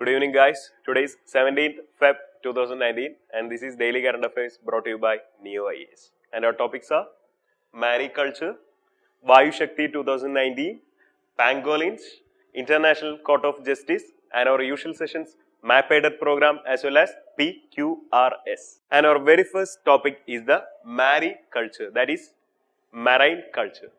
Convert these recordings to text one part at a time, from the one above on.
Good evening, guys. Today is 17th Feb 2019 and this is Daily Current Affairs brought to you by Neo IAS. And our topics are mariculture, Vayu Shakti 2019, Pangolins, International Court of Justice, and our usual sessions map aided program as well as PQRS. And our very first topic is the mariculture, that is marine culture.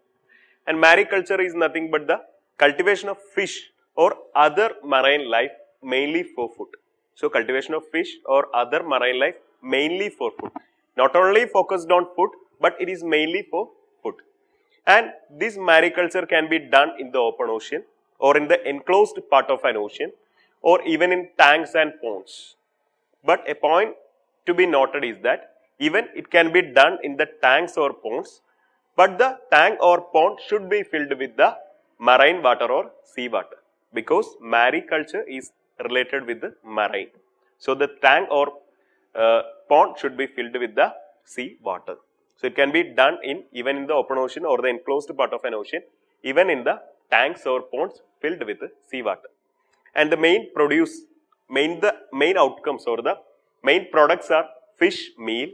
And mariculture is nothing but the cultivation of fish or other marine life mainly for food. So, cultivation of fish or other marine life mainly for food. Not only focused on food, but it is mainly for food. And this mariculture can be done in the open ocean or in the enclosed part of an ocean or even in tanks and ponds. But a point to be noted is that even it can be done in the tanks or ponds, but the tank or pond should be filled with the marine water or sea water, because mariculture is related with the marine. So, the tank or pond should be filled with the sea water. So, it can be done even in the open ocean or the enclosed part of an ocean, even in the tanks or ponds filled with the sea water. And the main outcomes or the main products are fish meal,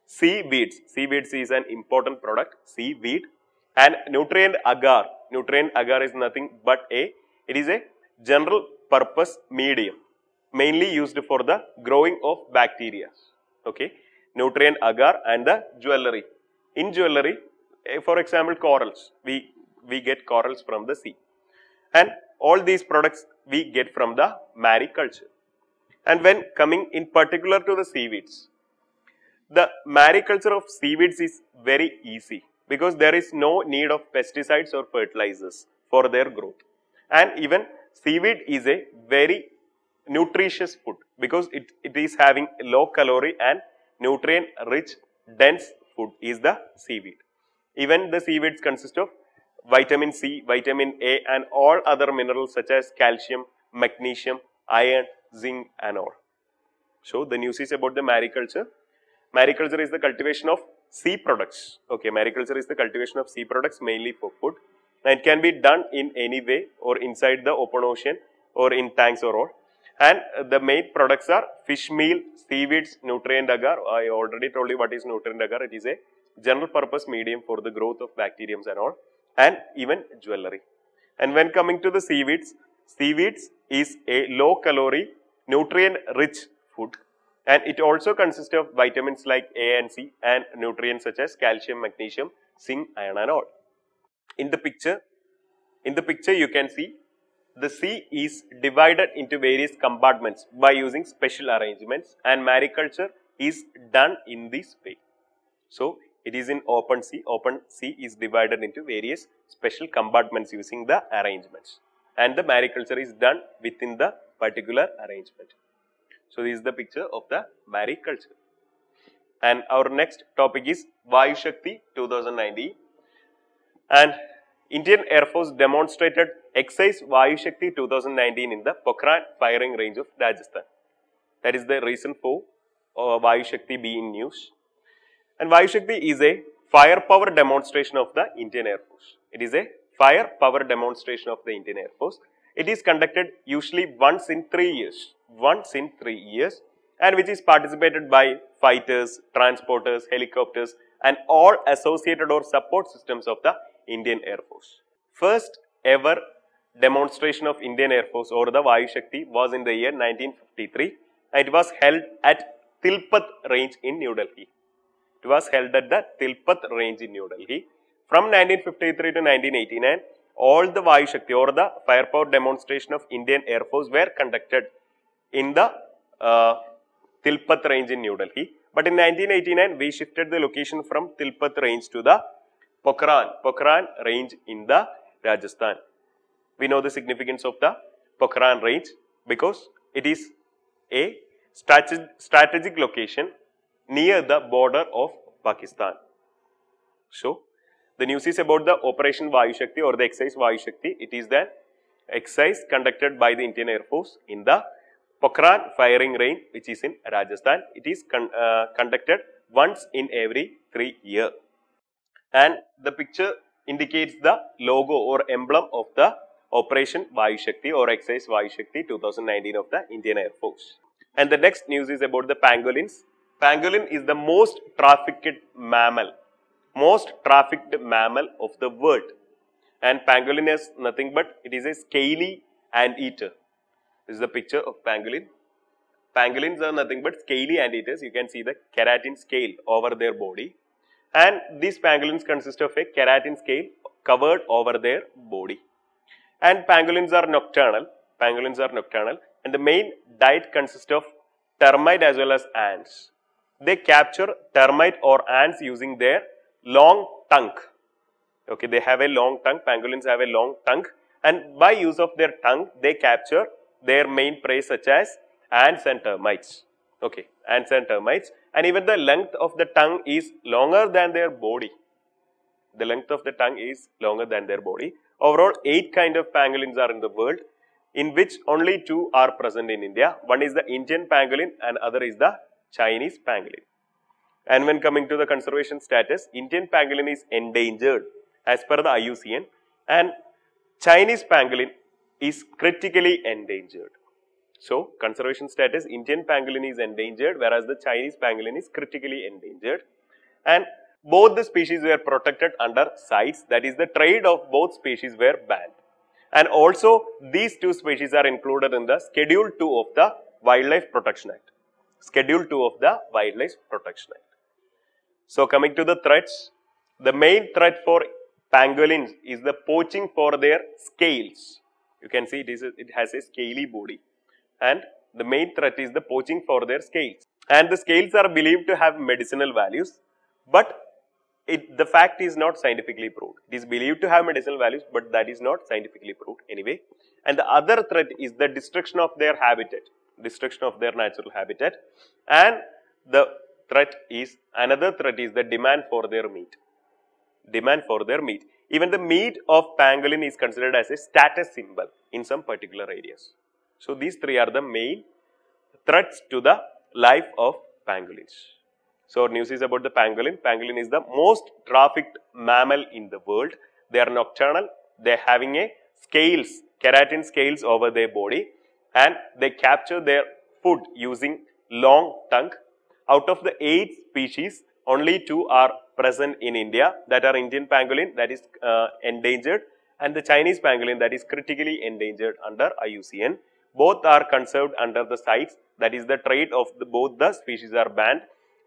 seaweeds. Seaweeds is an important product, seaweed, and nutrient agar. Nutrient agar is nothing but it is a general purpose medium, mainly used for the growing of bacteria. Okay, nutrient agar and the jewelry. In jewelry, for example, corals. We get corals from the sea, and all these products we get from the mariculture. And when coming in particular to the seaweeds, the mariculture of seaweeds is very easy because there is no need of pesticides or fertilizers for their growth. And even seaweed is a very nutritious food because it is having low calorie and nutrient rich dense food is the seaweed. Even the seaweeds consist of vitamin C, vitamin A and all other minerals such as calcium, magnesium, iron, zinc and all. So, the news is about the mariculture. Mariculture is the cultivation of sea products. Okay, mariculture is the cultivation of sea products mainly for food. And it can be done in any way or inside the open ocean or in tanks or all. And the main products are fish meal, seaweeds, nutrient agar. I already told you what is nutrient agar. It is a general purpose medium for the growth of bacteria and all, and even jewelry. And when coming to the seaweeds, seaweeds is a low calorie, nutrient rich food. And it also consists of vitamins like A and C and nutrients such as calcium, magnesium, zinc, iron and all. In the picture you can see the sea is divided into various compartments by using special arrangements, and mariculture is done in this way. So, it is in open sea. Open sea is divided into various special compartments using the arrangements, and the mariculture is done within the particular arrangement. So, this is the picture of the mariculture. And our next topic is Vayu Shakti 2019. And Indian Air Force demonstrated exercise Vayu Shakti 2019 in the Pokhran firing range of Rajasthan. That is the reason for Vayu Shakti being news. And Vayu Shakti is a firepower demonstration of the Indian Air Force. It is a firepower demonstration of the Indian Air Force. It is conducted usually once in 3 years. Once in 3 years, and which is participated by fighters, transporters, helicopters and all associated or support systems of the Indian Air Force. First ever demonstration of Indian Air Force or the Vayu Shakti was in the year 1953 and it was held at Tilpat range in New Delhi. It was held at the Tilpat range in New Delhi. From 1953 to 1989, all the Vayu Shakti or the firepower demonstration of Indian Air Force were conducted in the Tilpat range in New Delhi. But in 1989, we shifted the location from Tilpat range to the Pokhran range in the Rajasthan. We know the significance of the Pokhran range because it is a strategic location near the border of Pakistan. So, the news is about the Operation Vayu Shakti or the exercise Vayu Shakti. It is the exercise conducted by the Indian Air Force in the Pokhran firing range which is in Rajasthan. It is conducted once in every 3 years. And the picture indicates the logo or emblem of the Operation Vayu Shakti or Exercise Vayu Shakti 2019 of the Indian Air Force. And the next news is about the pangolins. Pangolin is the most trafficked mammal of the world. And pangolin is nothing but it is a scaly anteater. This is the picture of pangolin. Pangolins are nothing but scaly anteaters. You can see the keratin scale over their body. And these pangolins consist of a keratin scale covered over their body. And pangolins are nocturnal. And the main diet consists of termite as well as ants. They capture termite or ants using their long tongue. Okay, they have a long tongue. Pangolins have a long tongue. And by use of their tongue, they capture their main prey such as ants and termites. Okay, ants and termites. And even the length of the tongue is longer than their body. The length of the tongue is longer than their body. Overall, 8 kind of pangolins are in the world, in which only 2 are present in India. One is the Indian pangolin and other is the Chinese pangolin. And when coming to the conservation status, Indian pangolin is endangered as per the IUCN and Chinese pangolin is critically endangered. So, conservation status, Indian pangolin is endangered whereas the Chinese pangolin is critically endangered. And both the species were protected under CITES, that is the trade of both species were banned. And also these 2 species are included in the Schedule 2 of the Wildlife Protection Act. Schedule 2 of the Wildlife Protection Act. So coming to the threats, the main threat for pangolins is the poaching for their scales. You can see it has a scaly body. And the main threat is the poaching for their scales. And the scales are believed to have medicinal values, but the fact is not scientifically proved. It is believed to have medicinal values, but that is not scientifically proved anyway. And the other threat is the destruction of their habitat, destruction of their natural habitat. And the another threat is the demand for their meat. Demand for their meat. Even the meat of pangolin is considered as a status symbol in some particular areas. So these 3 are the main threats to the life of pangolins. So news is about the pangolin. Pangolin is the most trafficked mammal in the world. They are nocturnal. They are having a scales, keratin scales over their body, and they capture their food using long tongue. Out of the 8 species, only 2 are present in India, that are Indian pangolin that is endangered and the Chinese pangolin that is critically endangered under IUCN. Both are conserved under the CITES, that is the trade of both the species are banned.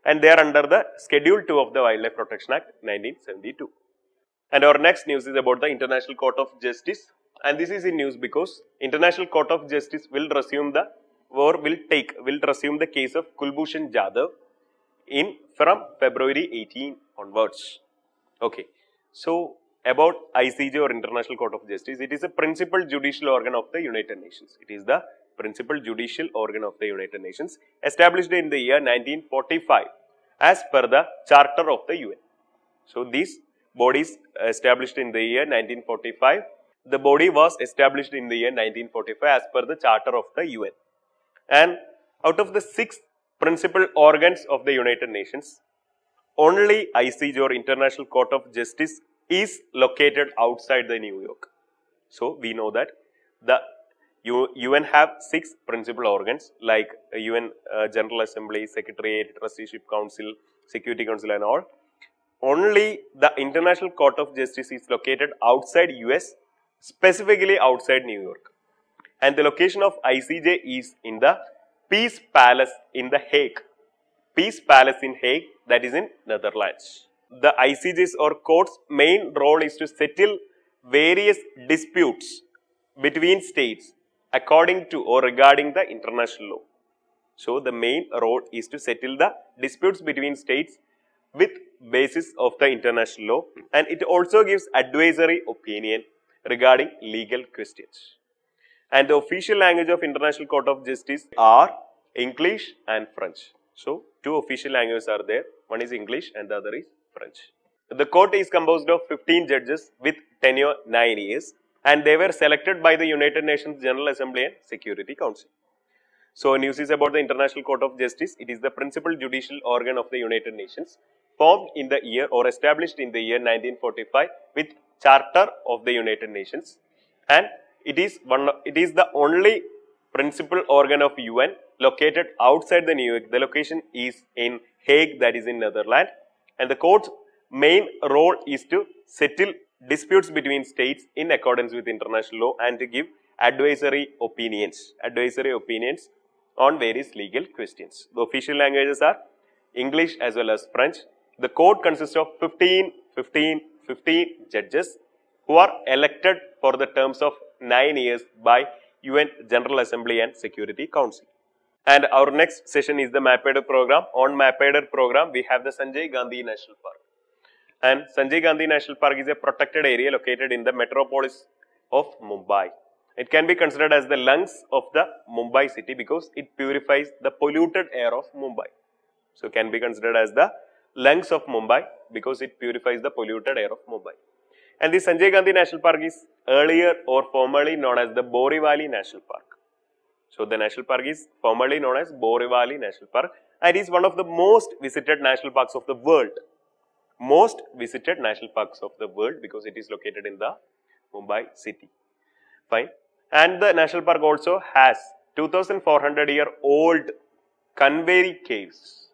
And they are under the Schedule 2 of the Wildlife Protection Act 1972. And our next news is about the International Court of Justice. And this is in news because International Court of Justice will resume the case of Kulbhushan Jadhav from February 18 onwards. Okay. So about ICJ or International Court of Justice, it is a principal judicial organ of the United Nations. It is the principal judicial organ of the United Nations, established in the year 1945 as per the Charter of the UN. So these bodies established in the year 1945. The body was established in the year 1945 as per the Charter of the UN. And out of the 6 principal organs of the United Nations, only ICJ or International Court of Justice is located outside the New York. So we know that the UN have 6 principal organs like UN General Assembly, Secretariat, Trusteeship Council, Security Council and all. Only the International Court of Justice is located outside US, specifically outside New York. And the location of ICJ is in the Peace Palace in the Hague. Peace Palace in Hague, that is in Netherlands. The ICJ's or court's main role is to settle various disputes between states according to or regarding the international law. So the main role is to settle the disputes between states with basis of the international law, and it also gives advisory opinion regarding legal questions. And the official language of International Court of Justice are English and French. So 2 official languages are there. One is English and the other is French. The court is composed of 15 judges with tenure 9 years, and they were selected by the United Nations General Assembly and Security Council. So news is about the International Court of Justice. It is the principal judicial organ of the United Nations, formed in the year or established in the year 1945 with Charter of the United Nations, and it is the only principal organ of UN located outside the New York. The location is in Hague, that is in Netherlands, and the court's main role is to settle disputes between states in accordance with international law and to give advisory opinions on various legal questions. The official languages are English as well as French. The court consists of 15 judges who are elected for the terms of 9 years by UN General Assembly and Security Council. And our next session is the MapAder program. On MapAder program, we have the Sanjay Gandhi National Park. And Sanjay Gandhi National Park is a protected area located in the metropolis of Mumbai. It can be considered as the lungs of the Mumbai city because it purifies the polluted air of Mumbai. So, it can be considered as the lungs of Mumbai because it purifies the polluted air of Mumbai. And the Sanjay Gandhi National Park is earlier or formerly known as the Borivali National Park. So, the national park is formerly known as Borivali National Park and is one of the most visited national parks of the world. Most visited national parks of the world because it is located in the Mumbai city. Fine. And the national park also has 2,400-year-old Kanveri caves.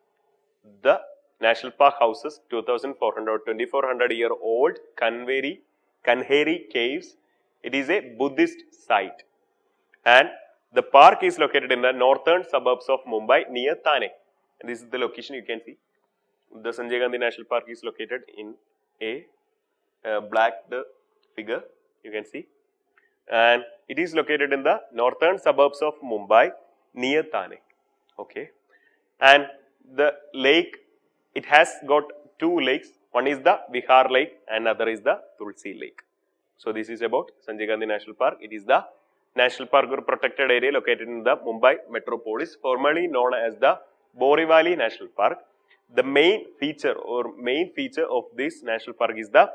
The national park houses 2,400-2,400-year-old Kanheri caves. It is a Buddhist site. And the park is located in the northern suburbs of Mumbai near Thane. And this is the location you can see. The Sanjay Gandhi National Park is located in a blacked figure, you can see. And it is located in the northern suburbs of Mumbai near Thane. Okay. And the lake, it has got two lakes. One is the Vihar Lake and other is the Tulsi Lake. So, this is about Sanjay Gandhi National Park. It is the national park or protected area located in the Mumbai metropolis, formerly known as the Borivali National Park. The main feature of this national park is the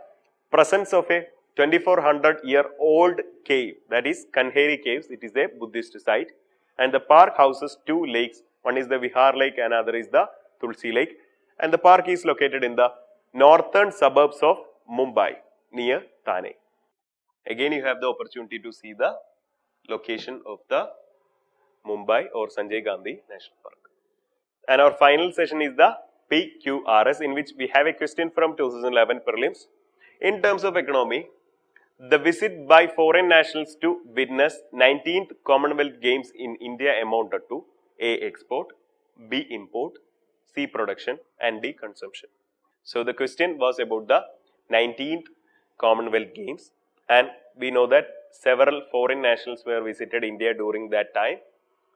presence of a 2,400-year-old cave, that is Kanheri caves. It is a Buddhist site, and the park houses two lakes. One is the Vihar Lake and other is the Tulsi Lake, and the park is located in the northern suburbs of Mumbai near Thane. Again, you have the opportunity to see the location of the Mumbai or Sanjay Gandhi National Park. And our final session is the PQRS, in which we have a question from 2011 prelims. In terms of economy, the visit by foreign nationals to witness 19th Commonwealth Games in India amounted to A. Export, B. Import, C. Production and D. Consumption. So, the question was about the 19th Commonwealth Games, and we know that several foreign nationals were visited India during that time.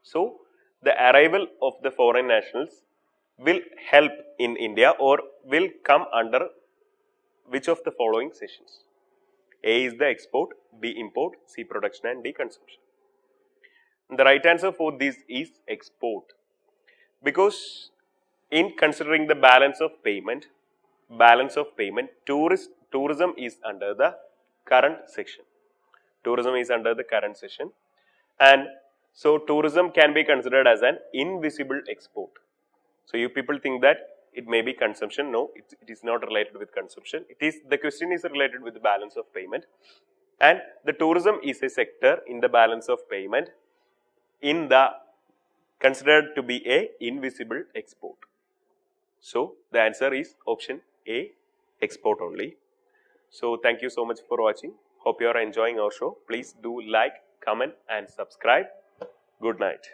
So, the arrival of the foreign nationals will help in India or will come under which of the following sessions? A is the export, B import, C production and D consumption. The right answer for this is export, because in considering the balance of payment, tourism is under the current section. And so tourism can be considered as an invisible export. So, you people think that it may be consumption. No, it is not related with consumption. The question is related with the balance of payment, and the tourism is a sector in the balance of payment considered to be a invisible export. So, the answer is option A, export only. So, thank you so much for watching. Hope you are enjoying our show. Please do like, comment and subscribe. Good night.